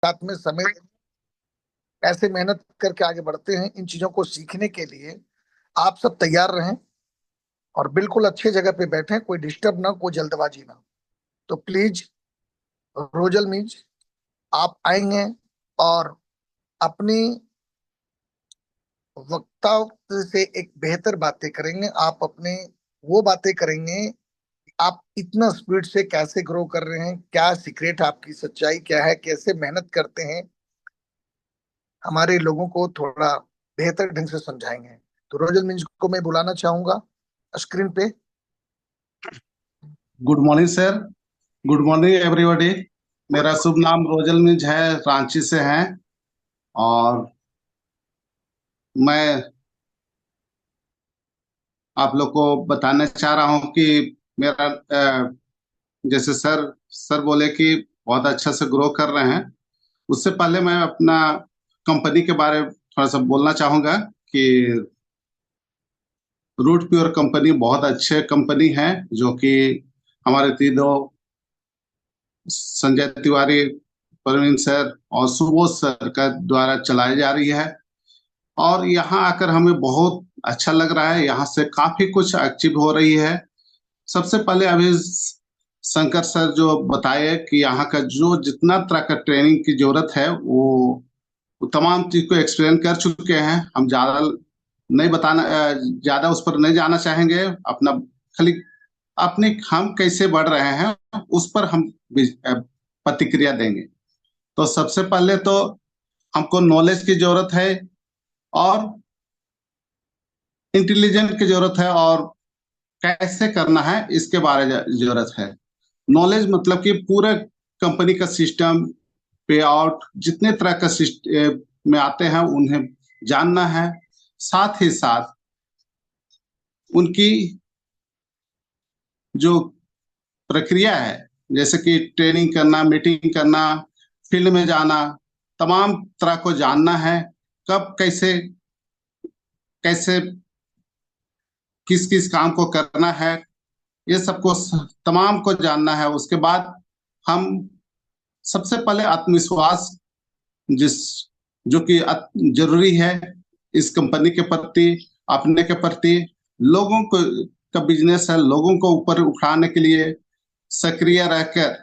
साथ में समय कैसे मेहनत करके आगे बढ़ते हैं, इन चीजों को सीखने के लिए आप सब तैयार रहें और बिल्कुल अच्छे जगह पे बैठें, कोई डिस्टर्ब ना, कोई जल्दबाजी ना। तो प्लीज रोजल मीज आप आएंगे और अपनी वक्ता से एक बेहतर बातें करेंगे। आप अपने वो बातें करेंगे, आप इतना स्पीड से कैसे ग्रो कर रहे हैं, क्या सीक्रेट, आपकी सच्चाई क्या है, कैसे मेहनत करते हैं, हमारे लोगों को थोड़ा बेहतर ढंग से समझाएंगे। तो रोजल मिंज को मैं बुलाना चाहूंगा स्क्रीन पे। Good morning sir. Good morning everybody. मेरा शुभ नाम रोजल मिंज है, रांची से है। और मैं आप लोग को बताना चाह रहा हूँ कि मेरा जैसे सर सर बोले कि बहुत अच्छा से ग्रो कर रहे हैं। उससे पहले मैं अपना कंपनी के बारे में थोड़ा सा बोलना चाहूँगा कि रूट प्योर कंपनी बहुत अच्छे कंपनी है, जो कि हमारे तीनों संजय तिवारी, प्रवीण सर और सुबोध सर का द्वारा चलाई जा रही है। और यहाँ आकर हमें बहुत अच्छा लग रहा है, यहाँ से काफी कुछ अचीव हो रही है। सबसे पहले अभी शंकर सर जो बताए कि यहाँ का जो जितना तरह का ट्रेनिंग की जरूरत है वो तमाम चीज को एक्सप्लेन कर चुके हैं। हम ज्यादा नहीं बताना, ज्यादा उस पर नहीं जाना चाहेंगे। अपना खाली अपने हम कैसे बढ़ रहे हैं उस पर हम प्रतिक्रिया देंगे। तो सबसे पहले तो हमको नॉलेज की जरूरत है और इंटेलिजेंट की जरूरत है, और कैसे करना है इसके बारे में जरूरत है। नॉलेज मतलब कि पूरे कंपनी का सिस्टम, पे आउट, जितने तरह का सिस्टम में आते हैं उन्हें जानना है। साथ ही साथ उनकी जो प्रक्रिया है, जैसे कि ट्रेनिंग करना, मीटिंग करना, फील्ड में जाना, तमाम तरह को जानना है। कब कैसे कैसे किस किस काम को करना है, ये सबको तमाम को जानना है। उसके बाद हम सबसे पहले आत्मविश्वास, जिस जो कि जरूरी है इस कंपनी के प्रति, अपने के प्रति। लोगों को का बिजनेस है, लोगों को ऊपर उठाने के लिए सक्रिय रहकर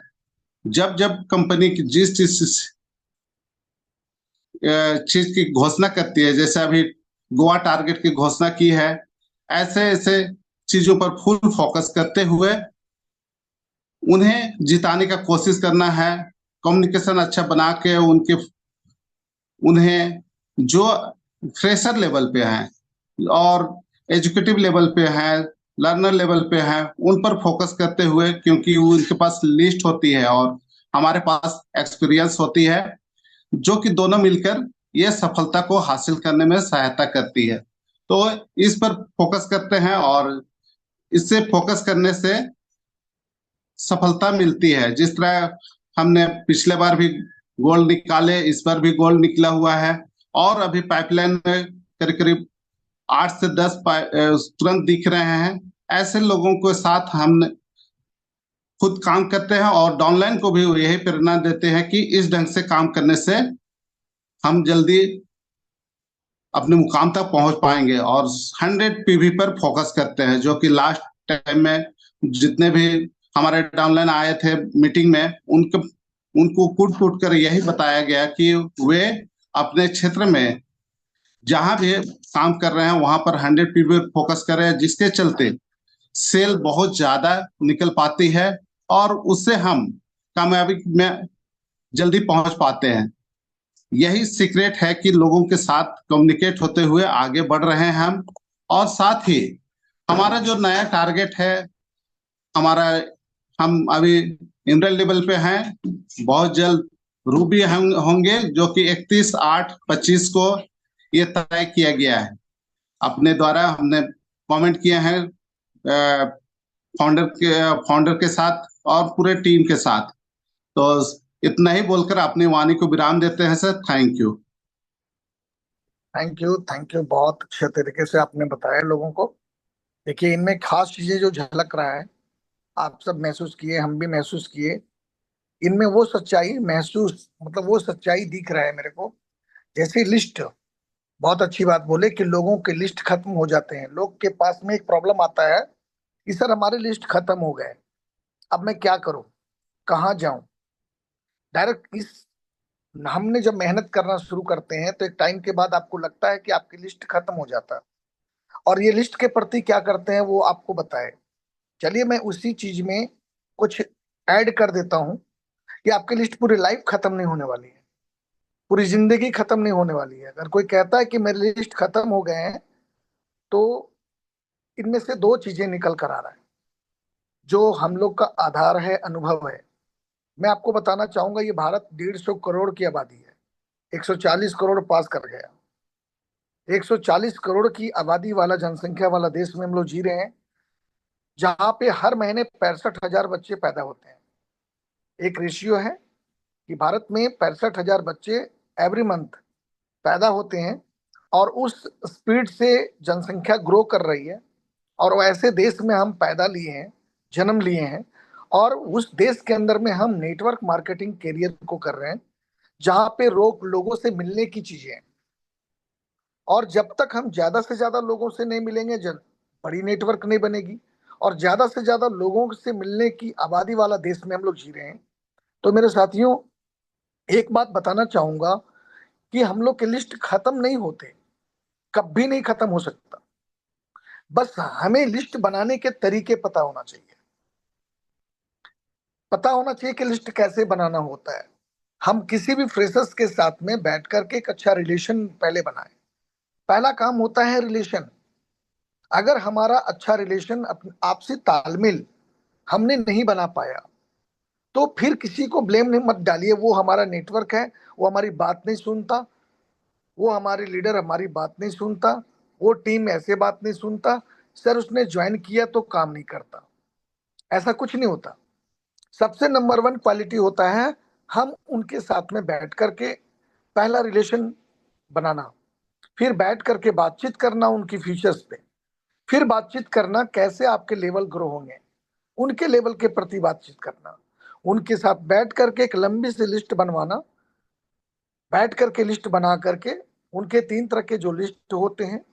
जब जब कंपनी की जिस जिस चीज की घोषणा करती है, जैसे अभी गोवा टारगेट की घोषणा की है, ऐसे ऐसे चीजों पर फुल फोकस करते हुए उन्हें जिताने का कोशिश करना है। कम्युनिकेशन अच्छा बना के उन्हें जो फ्रेशर लेवल पे हैं और एजुकेटिव लेवल पे हैं, लर्नर लेवल पे हैं, उन पर फोकस करते हुए, क्योंकि उनके पास लिस्ट होती है और हमारे पास एक्सपीरियंस होती है, जो कि दोनों मिलकर ये सफलता को हासिल करने में सहायता करती है। तो इस पर फोकस करते हैं और इससे फोकस करने से सफलता मिलती है। जिस तरह हमने पिछले बार भी गोल निकाले, इस बार भी गोल निकला हुआ है। और अभी पाइपलाइन में करीब करीब 8 से 10 तुरंत दिख रहे हैं। ऐसे लोगों के साथ हम खुद काम करते हैं और डाउनलाइन को भी यही प्रेरणा देते हैं कि इस ढंग से काम करने से हम जल्दी अपने मुकाम तक पहुंच पाएंगे। और 100 पीवी पर फोकस करते हैं, जो कि लास्ट टाइम में जितने भी हमारे डाउनलाइन आए थे मीटिंग में, उनको कूट कूट कर यही बताया गया कि वे अपने क्षेत्र में जहां भी काम कर रहे हैं वहां पर 100 पीवी फोकस करें, जिसके चलते सेल बहुत ज्यादा निकल पाती है और उससे हम कामयाबी में जल्दी पहुंच पाते हैं। यही सीक्रेट है कि लोगों के साथ कम्युनिकेट होते हुए आगे बढ़ रहे हैं हम। और साथ ही हमारा जो नया टारगेट है, हमारा हम अभी इंडियन लेवल पे हैं, बहुत जल्द रूबी हम होंगे, जो कि 31/8/25 को ये तय किया गया है। अपने द्वारा हमने कमेंट किए हैं फाउंडर के साथ और पूरे टीम के साथ। तो इतना ही बोलकर अपनी वाणी को विराम देते हैं sir. Thank you. Thank you, thank you, बहुत अच्छे तरीके से आपने बताया लोगों को। देखिए, इनमें खास चीजें जो झलक रहा है, आप सब महसूस किए, हम भी महसूस किए इनमें वो सच्चाई महसूस, मतलब वो सच्चाई दिख रहा है मेरे को। जैसे लिस्ट, बहुत अच्छी बात बोले कि लोगों के लिस्ट खत्म हो जाते हैं। लोग के पास में एक प्रॉब्लम आता है कि सर हमारे लिस्ट खत्म हो गए, अब मैं क्या करूं, कहाँ जाऊं। डायरेक्ट इस, हमने जब मेहनत करना शुरू करते हैं तो एक टाइम के बाद आपको लगता है कि आपकी लिस्ट खत्म हो जाता है। और ये लिस्ट के प्रति क्या करते हैं वो आपको बताए। चलिए मैं उसी चीज में कुछ ऐड कर देता हूं कि आपकी लिस्ट पूरी लाइफ खत्म नहीं होने वाली है, पूरी जिंदगी खत्म नहीं होने वाली है। अगर कोई कहता है कि मेरी लिस्ट खत्म हो गए हैं, तो इनमें से दो चीजें निकल कर आ रहा है। जो हम लोग का आधार है, अनुभव है। मैं आपको बताना चाहूंगा, ये भारत 150 करोड़ की आबादी है, 140 करोड़ पास कर गया। 140 करोड़ की आबादी वाला, जनसंख्या वाला देश में हम लोग जी रहे हैं, जहां पे हर महीने 65,000 बच्चे पैदा होते हैं। एक रेशियो है कि भारत में 65,000 बच्चे एवरी मंथ पैदा होते हैं। और उस स्पीड से जनसंख्या ग्रो कर रही है। और वैसे देश में हम पैदा लिए हैं, जन्म लिए हैं। और उस देश के अंदर में हम नेटवर्क मार्केटिंग करियर को कर रहे हैं, जहां पे लोगों से मिलने की चीजें हैं। और जब तक हम ज्यादा से ज्यादा लोगों से नहीं मिलेंगे, बड़ी नेटवर्क नहीं बनेगी। और ज्यादा से ज्यादा लोगों से मिलने की आबादी वाला देश में हम लोग जी रहे हैं। तो मेरे साथियों, एक बात बताना चाहूंगा कि हम लोग के लिस्ट खत्म नहीं होते, कभी नहीं खत्म हो सकता। बस हमें लिस्ट बनाने के तरीके पता होना चाहिए। पता होना चाहिए कि लिस्ट कैसे बनाना होता है। हम किसी भी फ्रेशर्स के साथ में बैठ करके एक अच्छा रिलेशन पहले बनाए। पहला काम होता है रिलेशन। अगर हमारा अच्छा रिलेशन, आपसी तालमेल हमने नहीं बना पाया, तो फिर किसी को ब्लेम नहीं मत डालिए। वो हमारा नेटवर्क है, वो हमारी बात नहीं सुनता, वो हमारे लीडर हमारी बात नहीं सुनता, वो टीम ऐसे बात नहीं सुनता, सर उसने ज्वाइन किया तो काम नहीं करता। ऐसा कुछ नहीं होता। सबसे नंबर वन क्वालिटी होता है हम उनके साथ में बैठ करके पहला रिलेशन बनाना, फिर बैठ करके बातचीत करना उनकी फीचर्स पे, फिर बातचीत करना कैसे आपके लेवल ग्रो होंगे, उनके लेवल के प्रति बातचीत करना, उनके साथ बैठ करके एक लंबी सी लिस्ट बनवाना। बैठ करके लिस्ट बना करके उनके तीन तरह के जो लिस्ट होते हैं।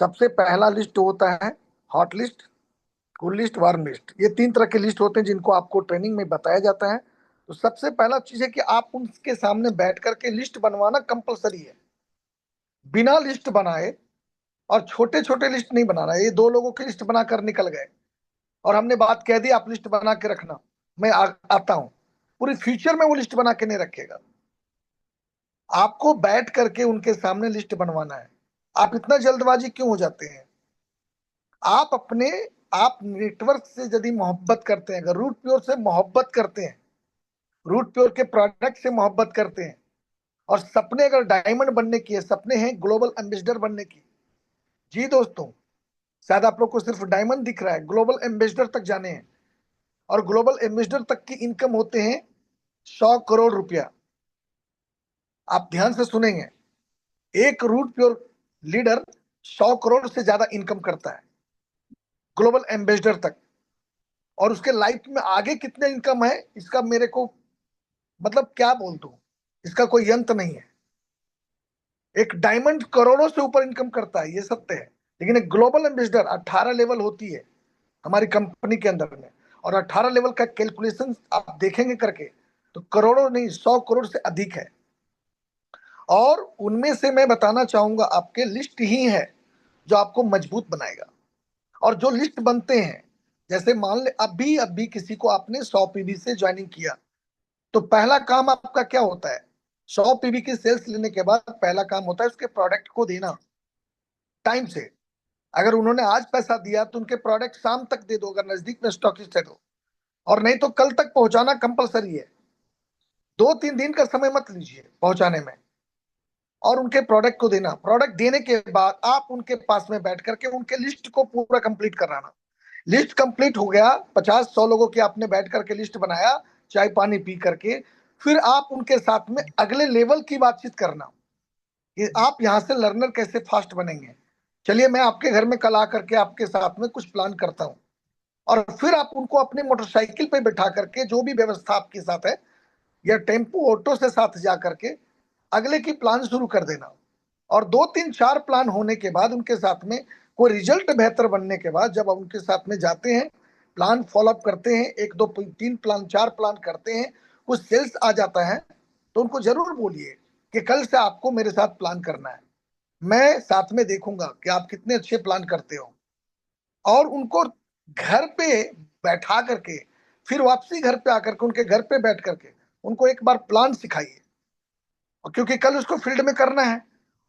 सबसे पहला लिस्ट होता है hot list, cool list, warm list. ये तीन तरह के लिस्ट होते हैं जिनको आपको ट्रेनिंग में बताया जाता है। तो सबसे पहला चीज है कि आप उनके सामने बैठ करके लिस्ट बनवाना कंपलसरी है। बिना लिस्ट बनाए, और छोटे छोटे लिस्ट नहीं बनाना। ये दो लोगों की लिस्ट बनाकर निकल गए और हमने बात कह दी आप लिस्ट बना के रखना, मैं आता हूं, पूरी फ्यूचर में वो लिस्ट बना के नहीं रखेगा। आपको बैठ करके उनके सामने लिस्ट बनवाना है। आप इतना जल्दबाजी क्यों हो जाते हैं? आप अपने, आप नेटवर्क से यदि मोहब्बत करते हैं, अगर रूट प्योर से मोहब्बत करते हैं, रूट प्योर के प्रोडक्ट से मोहब्बत करते हैं, और सपने अगर डायमंड बनने की है, सपने हैं ग्लोबल एम्बेसडर बनने की, जी दोस्तों, शायद आप लोग को सिर्फ डायमंड दिख रहा है, ग्लोबल एम्बेसडर तक जाने हैं। और ग्लोबल एम्बेसडर तक की इनकम होते हैं 100 करोड़ रुपया। आप ध्यान से सुनेंगे, एक रूट प्योर लीडर 100 करोड़ से ज्यादा इनकम करता है ग्लोबल एम्बेसडर तक। और उसके लाइफ में आगे कितने इनकम है इसका मेरे को, मतलब क्या बोल दूं, इसका कोई अंत नहीं है। एक डायमंड करोड़ों से ऊपर इनकम करता है, ये सत्य है। लेकिन एक ग्लोबल एम्बेसडर 18 लेवल होती है हमारी कंपनी के अंदर में। और 18 लेवल का कैलकुलेशन आप देखेंगे करके, तो करोड़ों नहीं, 100 करोड़ से अधिक है। और उनमें से मैं बताना चाहूंगा, आपके लिस्ट ही है जो आपको मजबूत बनाएगा। और जो लिस्ट बनते हैं, जैसे मान ले अभी अभी किसी को आपने 100 पीबी से ज्वाइनिंग किया, तो पहला काम आपका क्या होता है? 100 पीबी की सेल्स लेने के बाद पहला काम होता है उसके प्रोडक्ट को देना टाइम से। अगर उन्होंने आज पैसा दिया तो उनके प्रोडक्ट शाम तक दे दो, अगर नजदीक में स्टॉकिस्ट है तो। और नहीं तो कल तक पहुंचाना कंपलसरी है। 2-3 दिन का समय मत लीजिए पहुंचाने में। और उनके प्रोडक्ट को देना, प्रोडक्ट देने के बाद आप उनके पास में बैठ करके उनके लिस्ट को पूरा कंप्लीट कराना। लिस्ट कंप्लीट हो गया, 50-100 लोगों की आपने बैठ करके लिस्ट बनाया, चाय पानी पी करके, फिर आप उनके साथ में अगले लेवल की बातचीत करना कि आप यहाँ से लर्नर कैसे फास्ट बनेंगे। चलिए मैं आपके घर में कल आकर के आपके साथ में कुछ प्लान करता हूँ, और फिर आप उनको अपने मोटरसाइकिल पे बैठा करके, जो भी व्यवस्था आपके साथ है, या टेम्पो ऑटो से साथ जा करके अगले की प्लान शुरू कर देना। और 2 3 4 प्लान होने के बाद उनके साथ में कोई रिजल्ट बेहतर बनने के बाद जब आप उनके साथ में जाते हैं, प्लान फॉलोअप करते हैं, 1 2 3 प्लान 4 प्लान करते हैं, कुछ सेल्स आ जाता है, तो उनको जरूर बोलिए कि कल से आपको मेरे साथ प्लान करना है, मैं साथ में देखूंगा कि आप कितने अच्छे प्लान करते हो। और उनको घर पे बैठा करके, फिर वापसी घर पे आकर के उनके घर पे बैठ करके उनको एक बार प्लान सिखाइए, और क्योंकि कल उसको फील्ड में करना है,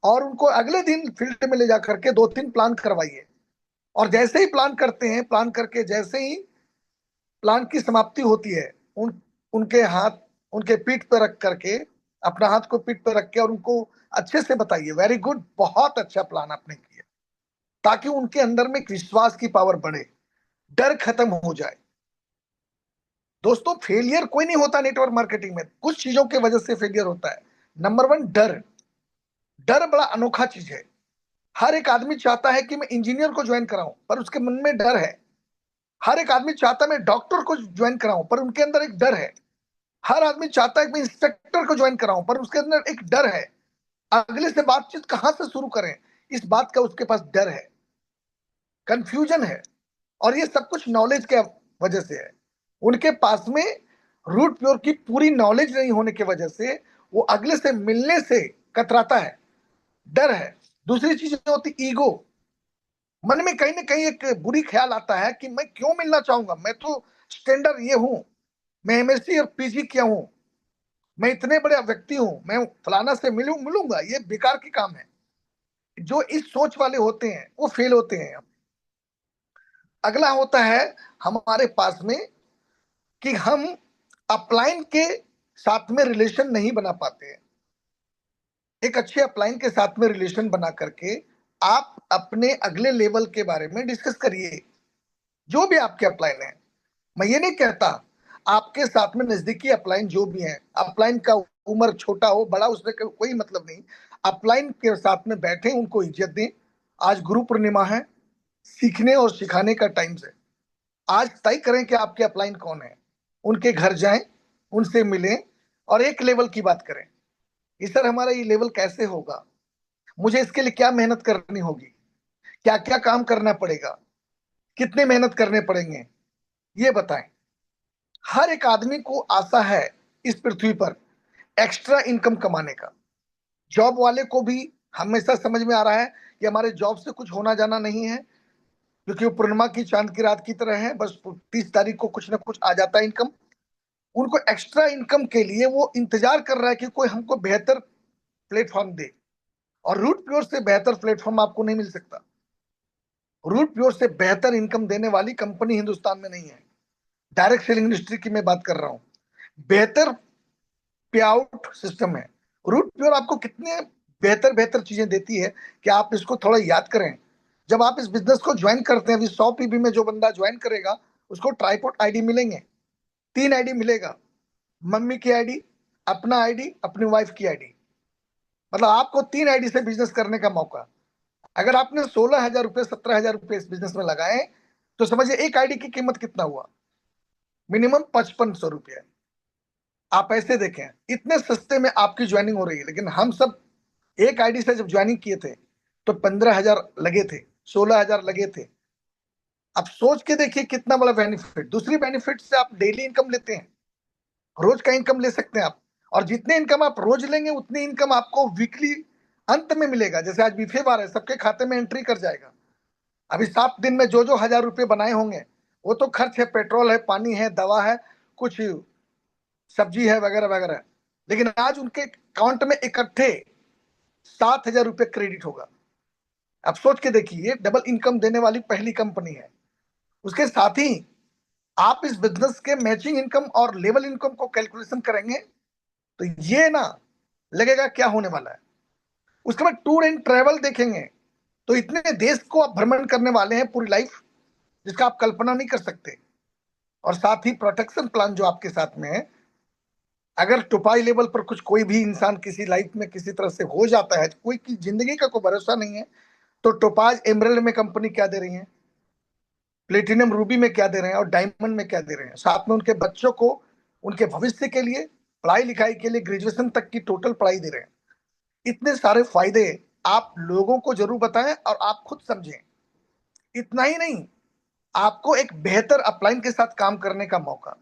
और उनको अगले दिन फील्ड में ले जा करके 2 3 प्लान करवाइए। और जैसे ही प्लान करते हैं, प्लान करके जैसे ही प्लान की समाप्ति होती है, उनके हाथ उनके पीठ पर रख करके, अपना हाथ को पीठ पर रख के, और उनको अच्छे से बताइए, वेरी गुड, बहुत अच्छा प्लान आपने किया, ताकि उनके अंदर में एक विश्वास की पावर बढ़े, डर खत्म हो जाए। दोस्तों, फेलियर कोई नहीं होता नेटवर्क मार्केटिंग में, कुछ चीजों की वजह से फेलियर होता है। नंबर 1, डर। डर बड़ा अनोखा चीज है। हर एक आदमी चाहता है कि मैं इंजीनियर को ज्वाइन कराऊं, पर उसके मन में डर है। हर एक आदमी चाहता है मैं डॉक्टर को ज्वाइन कराऊं, पर उनके अंदर एक डर है। हर आदमी चाहता है कि मैं इंस्पेक्टर को ज्वाइन कराऊं, पर उसके अंदर एक डर है। अगले से बातचीत कहां से शुरू करें, इस बात का उसके पास डर है, कंफ्यूजन है। और ये सब कुछ नॉलेज के वजह से है। उनके पास में रूट प्योर की पूरी नॉलेज नहीं होने की वजह से वो अगले से मिलने से कतराता है, डर है। दूसरी चीज होती ईगो। मन में कहीं ना कहीं एक बुरी ख्याल आता है कि मैं क्यों मिलना चाहूंगा, मैं तो स्टैंडर्ड ये हूं, मैं एमएससी और पीजी किया हूं, मैं इतने बड़े व्यक्ति हूं, मैं फलाना से मिलूंगा, ये बेकार की काम है। जो इस सोच वाले होते हैं वो फेल होते हैं। अगला होता है हमारे पास में कि हम अपलाइन के साथ में रिलेशन नहीं बना पाते हैं। एक अच्छे अपलाइन के साथ में रिलेशन बना करके आप अपने अगले लेवल के बारे में डिस्कस करिए, जो भी आपके अपलाइन है। मैं ये नहीं कहता आपके साथ में नजदीकी अपलाइन जो भी है, अपलाइन का उम्र छोटा हो बड़ा उसमें कोई मतलब नहीं। अपलाइन के साथ में बैठे, उनको इज्जत दें। आज गुरु पूर्णिमा है, सीखने और सिखाने का टाइम है। आज तय करें कि आपके अपलाइन कौन है, उनके घर जाएं, उनसे मिलें, और एक लेवल की बात करें कि सर हमारा ये लेवल कैसे होगा, मुझे इसके लिए क्या मेहनत करनी होगी, क्या क्या काम करना पड़ेगा, कितने मेहनत करने पड़ेंगे, ये बताएं। हर एक आदमी को आशा है इस पृथ्वी पर एक्स्ट्रा इनकम कमाने का। जॉब वाले को भी हमेशा समझ में आ रहा है कि हमारे जॉब से कुछ होना जाना नहीं है, क्योंकि वो पूर्णिमा की चांद की रात की तरह है, बस 30 तारीख को कुछ ना कुछ आ जाता है इनकम। उनको एक्स्ट्रा इनकम के लिए वो इंतजार कर रहा है कि कोई हमको बेहतर प्लेटफॉर्म दे। और रूट प्योर से बेहतर प्लेटफॉर्म आपको नहीं मिल सकता। रूट प्योर से बेहतर इनकम देने वाली कंपनी हिंदुस्तान में नहीं है। डायरेक्ट सेलिंग इंडस्ट्री की मैं बात कर रहा हूं। बेहतर पे आउट सिस्टम है। रूट प्योर आपको कितने बेहतर बेहतर चीजें देती है कि आप इसको थोड़ा याद करें। जब आप इस बिजनेस को ज्वाइन करते हैं, अभी 100 पीबी में जो बंदा ज्वाइन करेगा उसको ट्राईपोर्ट आईडी मिलेंगे, 3 आईडी मिलेगा। मम्मी की आईडी, अपना आईडी, अपनी वाइफ की आईडी। मतलब आपको 3 आईडी से बिजनेस करने का मौका। अगर आपने 16,000 रुपये 17,000 रुपये इस बिजनेस में लगाए, तो समझिए एक आईडी की कीमत कितना हुआ, मिनिमम 5500 रुपये। आप ऐसे देखें, इतने सस्ते में आपकी ज्वाइनिंग हो रही है। लेकिन हम सब एक आईडी से जब ज्वाइनिंग किए थे तो 15,000 लगे थे, 16,000 लगे थे। अब सोच के देखिए कितना बड़ा बेनिफिट। दूसरी बेनिफिट से आप डेली इनकम लेते हैं, रोज का इनकम ले सकते हैं आप। और जितने इनकम आप रोज लेंगे उतनी इनकम आपको वीकली अंत में मिलेगा। जैसे आज बीफे बार है, सबके खाते में एंट्री कर जाएगा। अभी 7 दिन में जो जो 1,000 रुपये बनाए होंगे वो तो खर्च है, पेट्रोल है, पानी है, दवा है, कुछ सब्जी है, वगैरह वगैरह। लेकिन आज उनके अकाउंट में इकट्ठे 7,000 रुपये क्रेडिट होगा। अब सोच के देखिए, डबल इनकम देने वाली पहली कंपनी है। उसके साथ ही आप इस बिजनेस के मैचिंग इनकम और लेवल इनकम को कैलकुलेशन करेंगे तो ये ना लगेगा क्या होने वाला है। उसके बाद टूर एंड ट्रेवल देखेंगे तो इतने देश को आप भ्रमण करने वाले हैं पूरी लाइफ, जिसका आप कल्पना नहीं कर सकते। और साथ ही प्रोटेक्शन प्लान जो आपके साथ में है, अगर टुपाई लेवल पर कुछ कोई भी इंसान किसी लाइफ में किसी तरह से हो जाता है, कोई की जिंदगी का कोई भरोसा नहीं है, तो टोपाज एमरल्ड में कंपनी क्या दे रही है, प्लेटिनम रूबी में क्या दे रहे हैं और डायमंड में क्या दे रहे हैं, साथ में उनके बच्चों को उनके भविष्य के लिए, पढ़ाई लिखाई के लिए, ग्रेजुएशन तक की टोटल पढ़ाई दे रहे हैं। इतने सारे फायदे आप लोगों को जरूर बताएं और आप खुद समझें। इतना ही नहीं, आपको एक बेहतर अपलाइन के साथ काम करने का मौका,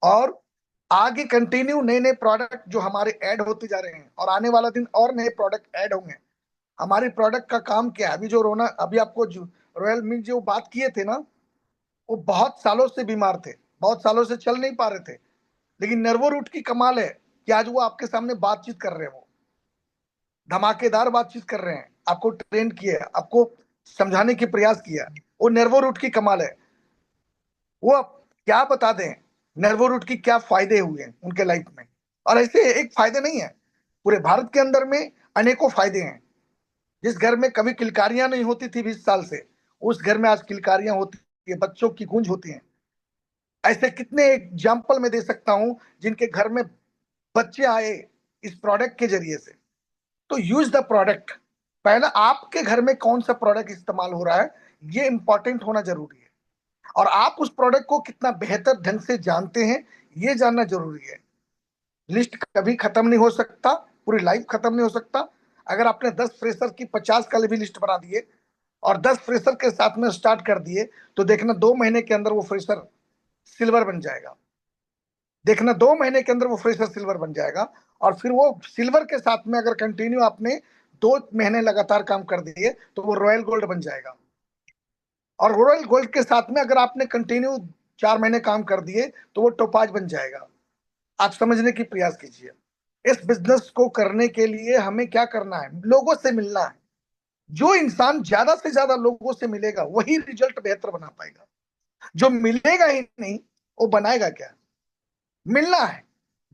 और आगे कंटिन्यू नए नए प्रोडक्ट जो हमारे ऐड होते जा रहे हैं, और आने वाला दिन और नए प्रोडक्ट ऐड होंगे। हमारे प्रोडक्ट का काम क्या है, अभी जो रोना, अभी आपको जो रॉयल मिल्क जो बात किए थे ना, वो बहुत सालों से बीमार थे, बहुत सालों से चल नहीं पा रहे थे, लेकिन नर्वो रूट की कमाल है कि आज वो आपके सामने बातचीत कर रहे हैं, वो धमाकेदार बातचीत कर रहे हैं, आपको ट्रेन किए, आपको समझाने की प्रयास किया। वो नर्वो रूट की कमाल है। वो अब क्या बता दें, नर्वो रूट की क्या फायदे हुए हैं उनके लाइफ में। और ऐसे एक फायदे नहीं है, पूरे भारत के अंदर में अनेकों फायदे हैं। जिस घर में कभी किलकारियां नहीं होती थी 20 साल से, उस घर में आज किलकारियां होती है, बच्चों की गूंज होती है। ऐसे कितने एग्जाम्पल मैं दे सकता हूं जिनके घर में बच्चे आए इस प्रोडक्ट के जरिए से। तो यूज द प्रोडक्ट। पहला, आपके घर में कौन सा प्रोडक्ट इस्तेमाल हो रहा है, ये इंपॉर्टेंट होना जरूरी है। और आप उस प्रोडक्ट को कितना बेहतर ढंग से जानते हैं, ये जानना जरूरी है। लिस्ट कभी खत्म नहीं हो सकता, पूरी लाइफ खत्म नहीं हो सकता। अगर आपने 10 फ्रेशर की 50 का भी लिस्ट बना दिए और 10 फ्रेशर के साथ में स्टार्ट कर दिए, तो देखना 2 महीने के अंदर वो फ्रेशर सिल्वर बन जाएगा। देखना 2 महीने के अंदर वो फ्रेशर सिल्वर बन जाएगा। और फिर वो सिल्वर के साथ में अगर कंटिन्यू आपने 2 महीने लगातार काम कर दिए, तो वो रॉयल गोल्ड बन जाएगा। और रॉयल गोल्ड के साथ में अगर आपने कंटिन्यू 4 महीने काम कर दिए, तो वो टोपाज बन जाएगा। आप समझने की प्रयास कीजिए। इस बिजनेस को करने के लिए हमें क्या करना है, लोगों से मिलना है। जो इंसान ज्यादा से ज्यादा लोगों से मिलेगा वही रिजल्ट बेहतर बना पाएगा। जो मिलेगा ही नहीं, वो बनाएगा क्या। मिलना है,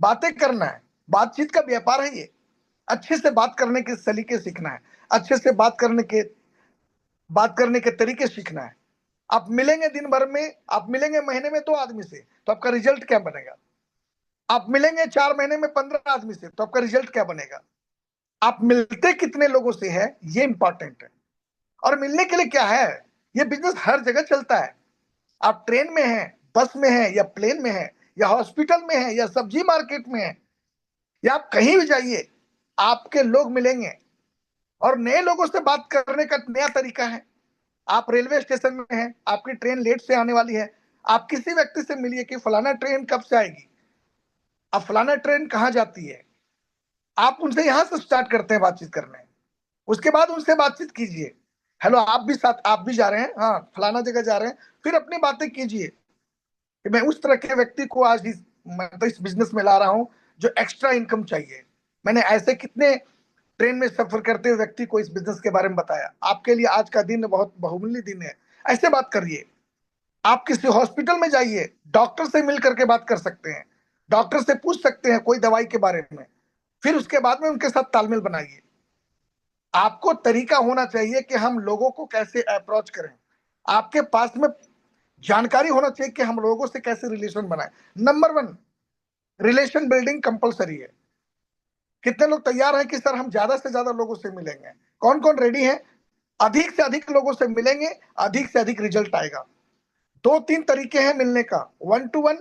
बातें करना है, बातचीत का व्यापार है ये। अच्छे से बात करने के सलीके सीखना है, अच्छे से बात करने के तरीके सीखना है। आप मिलेंगे दिन भर में, आप मिलेंगे महीने में 2 आदमी से, तो आपका रिजल्ट क्या बनेगा। आप मिलेंगे 4 महीने में 15 आदमी से, तो आपका रिजल्ट क्या बनेगा। आप मिलते कितने लोगों से है, ये इंपॉर्टेंट है। और मिलने के लिए क्या है, ये बिजनेस हर जगह चलता है। आप ट्रेन में हैं, बस में हैं, या प्लेन में हैं, या हॉस्पिटल में हैं, या सब्जी मार्केट में हैं, या आप कहीं भी जाइए, आपके लोग मिलेंगे। और नए लोगों से बात करने का नया तरीका है। आप रेलवे स्टेशन में हैं, आपकी ट्रेन लेट से आने वाली है, आप किसी व्यक्ति से मिलिए कि फलाना ट्रेन कब से आएगी, अब फलाना ट्रेन कहाँ जाती है। आप उनसे यहां से स्टार्ट करते हैं बातचीत करने। उसके बाद उनसे बातचीत कीजिए। हेलो, आप भी जा रहे हैं, हाँ फलाना जगह जा रहे हैं। फिर अपनी बातें कीजिए कि मैं उस तरह के व्यक्ति को आज इस बिजनेस में ला रहा हूं जो एक्स्ट्रा इनकम चाहिए। मैंने ऐसे कितने ट्रेन में सफर करते हुए व्यक्ति को इस बिजनेस के बारे में बताया। आपके लिए आज का दिन बहुत बहुमूल्य दिन है। ऐसे बात करिए। आप किसी हॉस्पिटल में जाइए, डॉक्टर से मिल करके बात कर सकते हैं, डॉक्टर से पूछ सकते हैं कोई दवाई के बारे में। फिर उसके बाद में उनके साथ तालमेल बनाइए। आपको तरीका होना चाहिए कि हम लोगों को कैसे अप्रोच करें। आपके पास में जानकारी होना चाहिए कि हम लोगों से कैसे रिलेशन बनाए। Number one, relation building compulsory है। कितने लोग तैयार हैं कि सर हम ज्यादा से ज्यादा लोगों से मिलेंगे, कौन कौन रेडी है। अधिक से अधिक लोगों से मिलेंगे, अधिक से अधिक रिजल्ट आएगा। 2-3 तरीके हैं मिलने का। 1 to 1,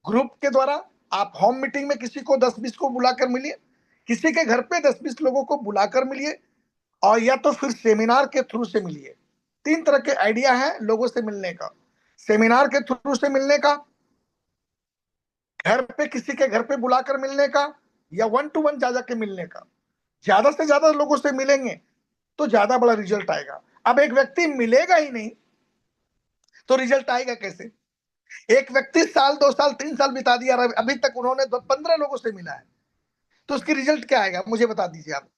ग्रुप के द्वारा। आप होम मीटिंग में किसी को 10-20 को बुलाकर मिलिए, किसी के घर पे 10-20 लोगों को बुलाकर मिलिए, और या तो फिर सेमिनार के थ्रू से मिलिए। 3 तरह के आइडिया है लोगों से मिलने का। सेमिनार के थ्रू से मिलने का, घर पे किसी के घर पे बुलाकर मिलने का, या 1 to 1 जा जाके मिलने का। ज्यादा से ज्यादा लोगों से मिलेंगे तो ज्यादा बड़ा रिजल्ट आएगा। अब एक व्यक्ति मिलेगा ही नहीं, तो रिजल्ट आएगा कैसे। एक व्यक्ति साल 2 साल 3 साल बिता दिया, अभी तक उन्होंने 15 लोगों से मिला है, तो उसकी रिजल्ट क्या आएगा, मुझे बता दीजिए आप।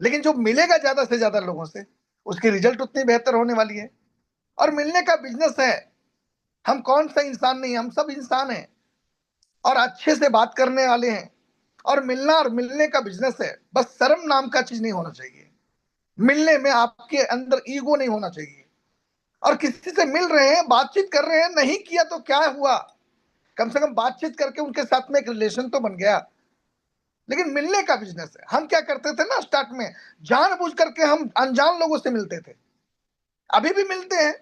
लेकिन जो मिलेगा ज्यादा से ज्यादा लोगों से, उसकी रिजल्ट उतनी बेहतर होने वाली है। और मिलने का बिजनेस है। हम कौन सा इंसान नहीं, हम सब इंसान हैं, और अच्छे से बात करने वाले हैं। और मिलना और मिलने का बिजनेस है, बस शर्म नाम का चीज नहीं होना चाहिए। मिलने में आपके अंदर ईगो नहीं होना चाहिए। और किसी से मिल रहे हैं, बातचीत कर रहे हैं, नहीं किया तो क्या हुआ, कम से कम बातचीत करके उनके साथ में एक रिलेशन तो बन गया। लेकिन मिलने का बिजनेस है। हम क्या करते थे ना स्टार्ट में, जानबूझ करके हम अनजान लोगों से मिलते थे, अभी भी मिलते हैं।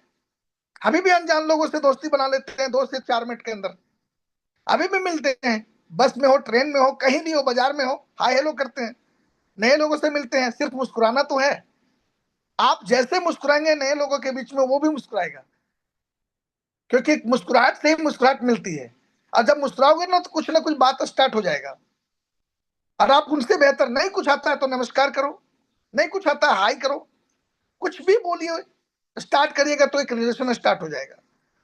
अभी भी अनजान लोगों से दोस्ती बना लेते हैं 2 से 4 मिनट के अंदर। अभी भी मिलते हैं, बस में हो, ट्रेन में हो, कहीं भी हो, बाजार में हो, हाय हेलो करते हैं, नए लोगों से मिलते हैं। सिर्फ मुस्कुराना तो है, आप जैसे मुस्कुराएंगे नए लोगों के बीच में वो भी मुस्कुराएगा, क्योंकि मुस्कुराहट से ही मुस्कुराहट मिलती है। और जब मुस्कुराओगे ना कुछ बात स्टार्ट हो जाएगा। और आप उनसे बेहतर, नहीं कुछ आता है तो नमस्कार करो, नहीं कुछ आता है हाय करो, कुछ भी बोलिए, स्टार्ट करिएगा तो एक रिलेशन स्टार्ट हो जाएगा।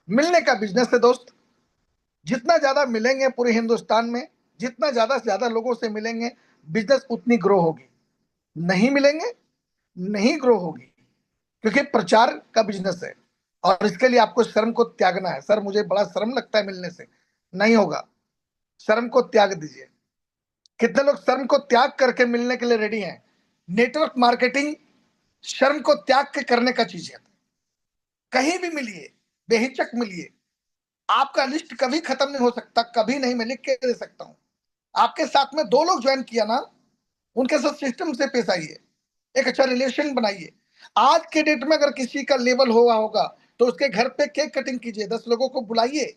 मिलने का बिजनेस है दोस्त। जितना ज्यादा मिलेंगे पूरे हिंदुस्तान में, जितना ज्यादा से ज्यादा लोगों से मिलेंगे, बिजनेस उतनी ग्रो होगी। नहीं मिलेंगे, नहीं ग्रो होगी, क्योंकि प्रचार का बिजनेस है। और इसके लिए आपको शर्म को त्यागना है। सर मुझे बड़ा शर्म लगता है मिलने से, नहीं होगा। शर्म को त्याग दीजिए। कितने लोग शर्म को त्याग करके मिलने के लिए रेडी हैं? नेटवर्क मार्केटिंग शर्म को त्याग के करने का चीज है। कहीं भी मिलिए, बेहिचक मिलिए। आपका लिस्ट कभी खत्म नहीं हो सकता, कभी नहीं, मैं लिख के दे सकता हूं। आपके साथ में 2 लोग ज्वाइन किया ना, उनके साथ सिस्टम से पेश आइए, एक अच्छा रिलेशन बनाइए। आज के डेट में अगर किसी का लेवल हुआ होगा तो उसके घर पे केक कटिंग कीजिए, 10 लोगों को बुलाइए,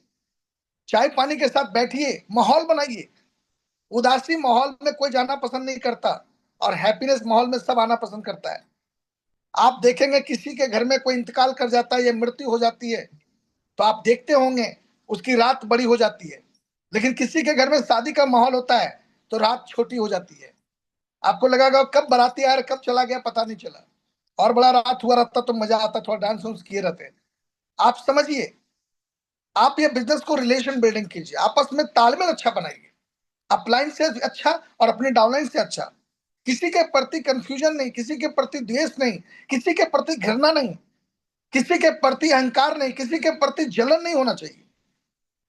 चाय पानी के साथ बैठिए, माहौल बनाइए। उदासी माहौल में कोई जाना पसंद नहीं करता, और हैप्पीनेस माहौल में सब आना पसंद करता है। आप देखेंगे किसी के घर में कोई इंतकाल कर जाता है या मृत्यु हो जाती है, तो आप देखते होंगे उसकी रात बड़ी हो जाती है। लेकिन किसी के घर में शादी का माहौल होता है तो रात छोटी हो जाती है। आपको लगेगा कब बाराती आया, कब चला गया पता नहीं चला। और बड़ा रात हुआ रहता तो मजा आता, थोड़ा डांस वांस किए रहते। आप समझिए, आप ये बिजनेस को रिलेशन बिल्डिंग कीजिए, आपस में तालमेल अच्छा बनाइए। अपलाइन से अच्छा और अपने डाउनलाइन से अच्छा। किसी के प्रति कंफ्यूजन नहीं, किसी के प्रति द्वेष नहीं, किसी के प्रति घृणा नहीं, किसी के प्रति अहंकार नहीं, किसी के प्रति जलन नहीं होना चाहिए।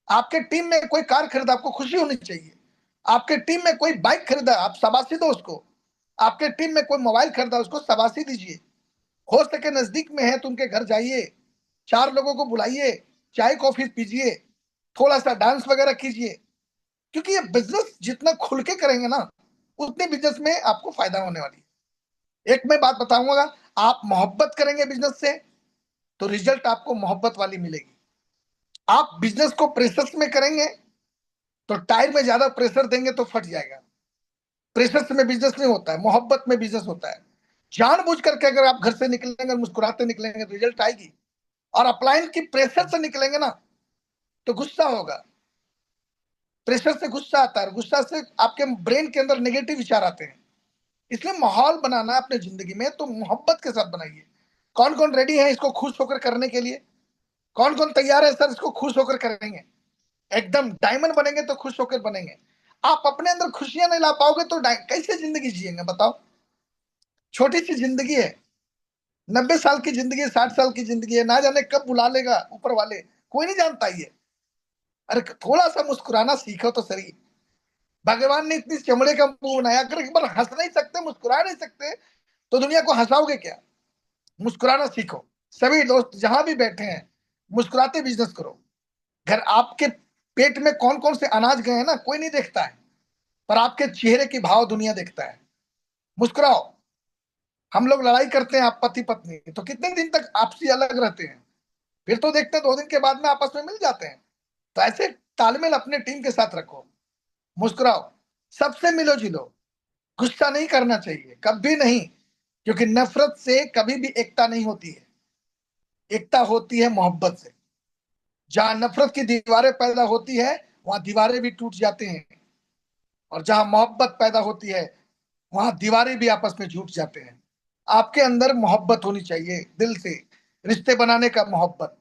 आपके टीम में कोई कार खरीदा, आपको खुशी होनी चाहिए। आपके टीम में कोई बाइक खरीदा, आप शाबाशी दो उसको। आपके टीम में कोई मोबाइल खरीदा, उसको शाबाशी दीजिए। हो सके नजदीक में है तो उनके घर जाइए, 4 लोगों को बुलाइए, चाय कॉफी पीजिए, थोड़ा सा डांस वगैरह कीजिए। क्योंकि ये बिजनेस जितना खुल के करेंगे ना, उतने बिजनेस में आपको फायदा होने वाली है। एक मैं बात बताऊंगा, आप मोहब्बत करेंगे बिजनेस से तो रिजल्ट आपको मोहब्बत वाली मिलेगी। आप बिजनेस को प्रेशर में करेंगे तो टायर में ज्यादा प्रेशर देंगे तो फट जाएगा। प्रेशर में बिजनेस नहीं होता है, मोहब्बत में बिजनेस होता है। जानबूझ करके अगर आप घर से निकलेंगे, मुस्कुराते निकलेंगे, रिजल्ट आएगी। और अपलाइन की प्रेशर से निकलेंगे ना तो गुस्सा होगा। प्रेशर से गुस्सा आता है, गुस्सा से आपके ब्रेन के अंदर नेगेटिव विचार आते हैं। इसलिए माहौल बनाना है अपने जिंदगी में तो मोहब्बत के साथ बनाइए। कौन कौन रेडी है इसको खुश होकर करने के लिए? कौन कौन तैयार है सर इसको खुश होकर करेंगे? एकदम डायमंड बनेंगे तो खुश होकर बनेंगे। आप अपने अंदर खुशियां नहीं ला पाओगे तो कैसे जिंदगी जिएंगे बताओ? छोटी सी जिंदगी है, 90 साल की जिंदगी है, 60 साल की जिंदगी है, ना जाने कब बुला लेगा ऊपर वाले, कोई नहीं जानता ये। अरे थोड़ा सा मुस्कुराना सीखो तो सही। भगवान ने इतनी चमड़े का मुंह बनाया, अगर एक बार हंस नहीं सकते, मुस्कुरा नहीं सकते, तो दुनिया को हंसाओगे क्या? मुस्कुराना सीखो। सभी दोस्त जहां भी बैठे हैं, मुस्कुराते बिजनेस करो। घर आपके पेट में कौन कौन से अनाज गए हैं ना, कोई नहीं देखता है, पर आपके चेहरे की भाव दुनिया देखता है। मुस्कुराओ। हम लोग लड़ाई करते हैं, आप पति पत्नी, तो कितने दिन तक आपसी अलग रहते हैं, फिर तो देखते हैं 2 दिन के बाद में आपस में मिल जाते हैं। तो ऐसे तालमेल अपने टीम के साथ रखो। मुस्कुराओ, सबसे मिलो जुलो। गुस्सा नहीं करना चाहिए, कभी नहीं। क्योंकि नफरत से कभी भी एकता नहीं होती है, एकता होती है मोहब्बत से। जहां नफरत की दीवारें पैदा होती है, वहां दीवारें भी टूट जाते हैं। और जहां मोहब्बत पैदा होती है, वहां दीवारें भी आपस में जुट जाते हैं। आपके अंदर मोहब्बत होनी चाहिए, दिल से रिश्ते बनाने का मोहब्बत।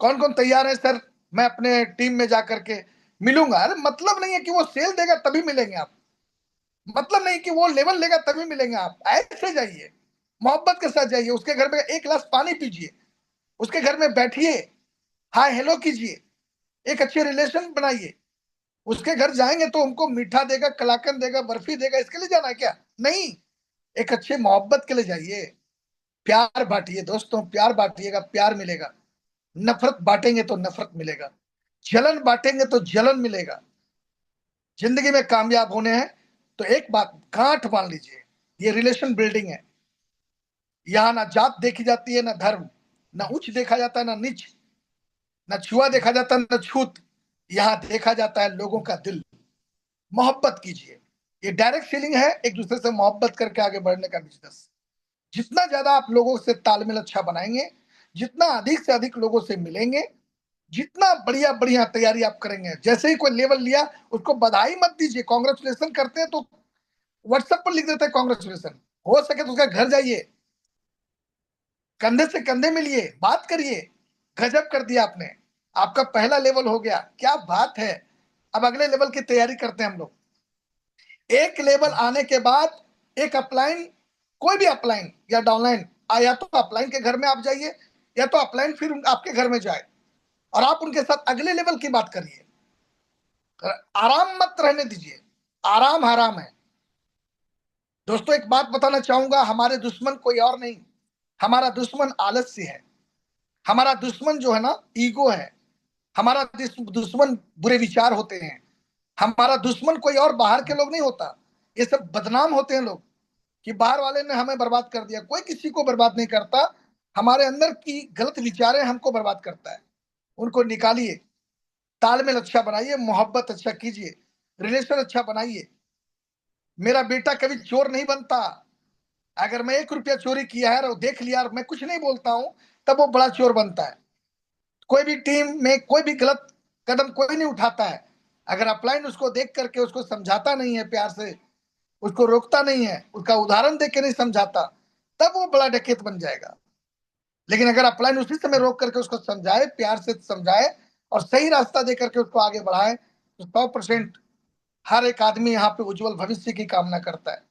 कौन कौन तैयार है सर, मैं अपने टीम में जाकर के मिलूंगा? अरे मतलब नहीं है कि वो सेल देगा तभी मिलेंगे आप, मतलब नहीं कि वो लेवल लेगा तभी मिलेंगे आप। ऐसे जाइए, मोहब्बत के साथ जाइए, उसके घर में एक गिलास पानी पीजिए, उसके घर में बैठिए, हाय हेलो कीजिए, एक अच्छे रिलेशन बनाइए। उसके घर जाएंगे तो हमको मीठा देगा, कलाकंद देगा, बर्फी देगा, इसके लिए जाना है क्या? नहीं, एक अच्छे मोहब्बत के लिए जाइए। प्यार बांटिए दोस्तों, प्यार बांटिएगा, प्यार मिलेगा। नफरत बांटेंगे तो नफरत मिलेगा, जलन बांटेंगे तो जलन मिलेगा। जिंदगी में कामयाब होने हैं तो एक बात गांठ बांध लीजिए, ये रिलेशन बिल्डिंग है। यहाँ ना जात देखी जाती है ना धर्म, न उच्च देखा जाता है न नीच, न छुआ देखा जाता है न छूत, यहाँ देखा जाता है लोगों का दिल। मोहब्बत कीजिए, ये डायरेक्ट सेलिंग है, एक दूसरे से मोहब्बत करके आगे बढ़ने का बिजनेस। जितना ज्यादा आप लोगों से तालमेल अच्छा बनाएंगे, जितना अधिक से अधिक लोगों से मिलेंगे, जितना बढ़िया बढ़िया तैयारी आप करेंगे, जैसे ही कोई लेवल लिया उसको बधाई मत दीजिए, कांग्रेचुलेशन करते हैं तो व्हाट्सएप पर लिख देते हैं कांग्रेचुलेशन। हो सके तो उसका घर जाइए, कंधे से कंधे मिलिए, बात करिए, गजब कर दिया आपने, आपका पहला लेवल हो गया, क्या बात है। अब अगले लेवल की तैयारी करते हैं हम लोग। एक लेवल आने के बाद एक अपलाइन, कोई भी अपलाइन या डाउनलाइन, या तो अपलाइन के घर में आप जाइए, या तो अपलाइन फिर आपके घर में जाए, और आप उनके साथ अगले लेवल की बात करिए। आराम मत रहने दीजिए, आराम हराम है। दोस्तों एक बात बताना चाहूंगा, हमारे दुश्मन कोई और नहीं, हमारा दुश्मन आलस्य है, हमारा दुश्मन जो है ना ईगो है, हमारा दुश्मन बुरे विचार होते हैं, हमारा दुश्मन कोई और बाहर के लोग नहीं होता। ये सब बदनाम होते हैं लोग कि बाहर वाले ने हमें बर्बाद कर दिया, कोई किसी को बर्बाद नहीं करता, हमारे अंदर की गलत विचारें हमको बर्बाद करता है। उनको निकालिए, तालमेल अच्छा बनाइए, मोहब्बत अच्छा कीजिए, रिलेशन अच्छा बनाइए। मेरा बेटा कभी चोर नहीं बनता। अगर मैं 1 रुपया चोरी किया है और देख लिया और मैं कुछ नहीं बोलता हूं, तब वो बड़ा चोर बनता है। कोई भी टीम में कोई भी गलत कदम कोई नहीं उठाता है, अगर अपलाइन उसको देख करके उसको समझाता नहीं है प्यार से, उसको रोकता नहीं है, उसका उदाहरण देख के नहीं समझाता, तब वो बड़ा डकैत बन जाएगा। लेकिन अगर अपलाइन उसी समय रोक करके उसको समझाए, प्यार से समझाए और सही रास्ता दे करके उसको आगे बढ़ाए, तो 100% हर एक आदमी यहाँ पे उज्जवल भविष्य की कामना करता है।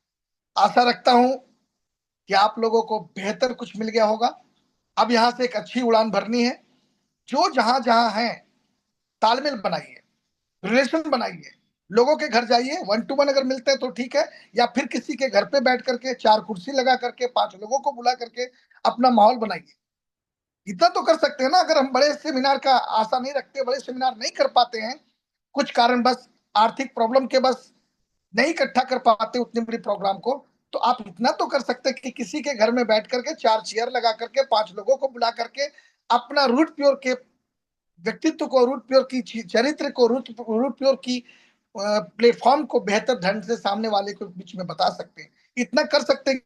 आशा रखता हूं कि आप लोगों को बेहतर कुछ मिल गया होगा। अब यहाँ से एक अच्छी उड़ान भरनी है। जो जहां जहां है, तालमेल बनाइए, रिलेशन बनाइए, लोगों के घर जाइए, 1 to 1 अगर मिलते हैं तो ठीक है, या फिर किसी के घर पे बैठ करके 4 कुर्सी लगा करके 5 लोगों को बुला करके अपना माहौल बनाइए। इतना तो कर सकते हैं ना। अगर हम बड़े सेमिनार का आशा नहीं रखते, बड़े सेमिनार नहीं कर पाते हैं, कुछ कारण बस आर्थिक प्रॉब्लम के बस नहीं इकट्ठा कर पाते उतनी बड़ी प्रोग्राम को, तो आप इतना तो कर सकते हैं कि किसी के घर में बैठ करके 4 चेयर लगा करके 5 लोगों को बुला करके अपना रूट प्योर के व्यक्तित्व को, रूट प्योर की चरित्र को, रूट प्योर की प्लेटफॉर्म को बेहतर ढंग से सामने वाले के बीच में बता सकते हैं। इतना कर सकते हैं